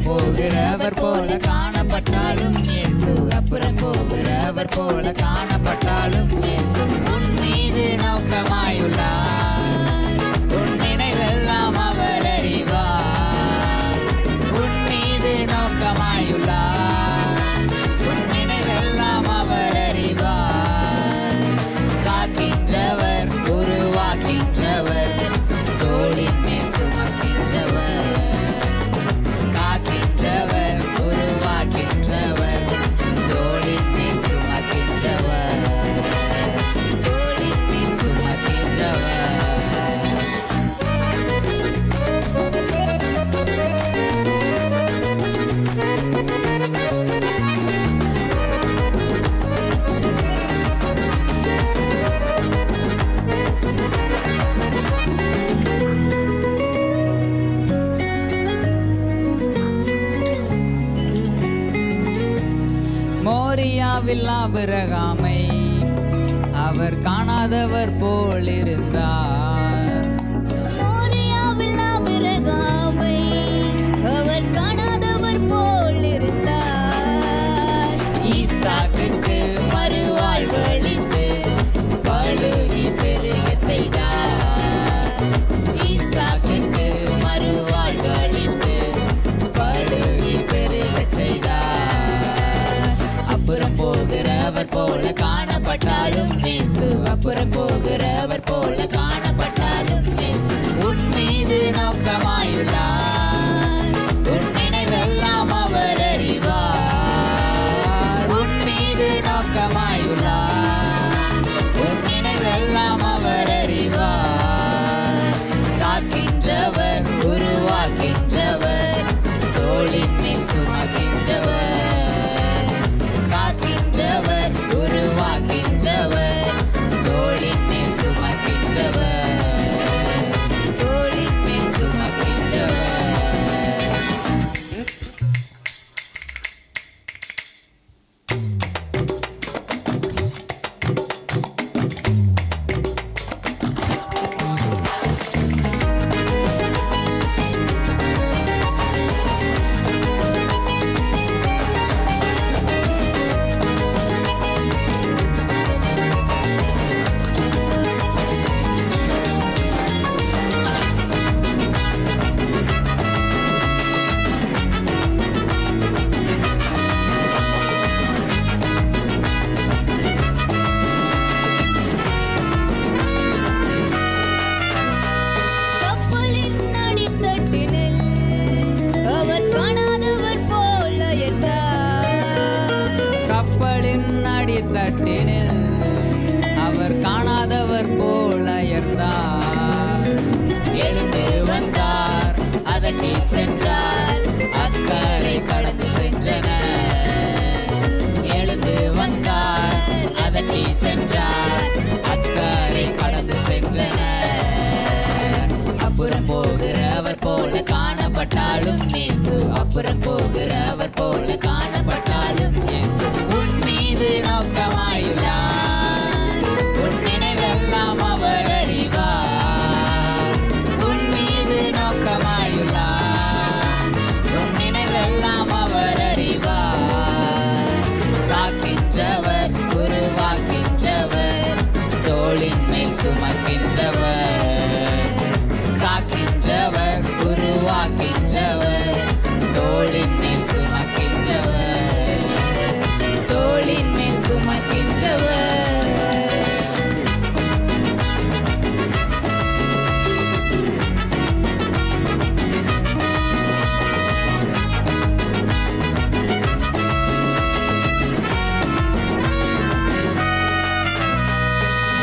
போகிறவர் போல காணப்பட்டாலும் இயேசு, அப்புறம் போகிறவர் போல காணப்பட்டாலும் இயேசு உன் மீது நோக்கமாயுள்ளார். உன் நினைவெல்லாம் அவர் அறிவார். உன் மீது நோக்கமாயுள்ளார். உன் நினைவெல்லாம் அவர் அறிவார். காக்கின்றவர், உருவாக்கின்றவர், தோளின் மேல் சுமக்கின்றவர். உருவாக்கின்றவர், தோளின் மேல் சுமக்கின்றவர், தோளின் மேல் சுமக்கின்றவர். மோரியாவில் ஆபிரகாமை அவர் காணாதவர் போல் இருந்தார். மோரியாவில் ஆபிரகாமை அவர் காணாதவர் போல் இருந்தார். ஈசாக்குக்கு மறுவாழ்வு அளித்து பலுகி பெருகச் செய்தார். ஈசாக்குக்கு மறுவாழ்வு அளித்து பலுகி பெருகச் செய்தார். அப்புறம் போகிறவர் போல காணப்பட்டாலும் இயேசு, அப்புறம் போகிறவர் போல காணப்பட்டாலும் இயேசு உன் மீது நோக்கமாயுள்ளார். உன் நினைவெல்லாம் அவர் அறிவார். உன் மீது நோக்கமாயுள்ளார். உன் நினைவெல்லாம் அவர் அறிவார். காக்கின்றவர், உருவாக்கின்றவர், தோளின் மேல் சுமக்கின்றவர். காக்கின்றவர், உருவாக்கின்றவர், தோளின் மேல் சுமக்கின்றவர், தோளின் மேல் சுமக்கின்றவர். கப்பலின் அடித்தட்டினில் அவர் காணாதவர் போல இருந்தார். கப்பலின் அடித்தட்டினில் அவர் காணாதவர் போல இருந்தார். எழுந்து வந்தார், அதட்டி சென்றார், அக்கறை கடந்து சென்றனர். எழுந்து வந்தார், அதட்டி சென்றார், அக்கறை கடந்து சென்றனர். அப்புறம் போகிறவர் போல காணப்பட்டாலும் இயேசு, அப்புறம் போகிறவர் போல காண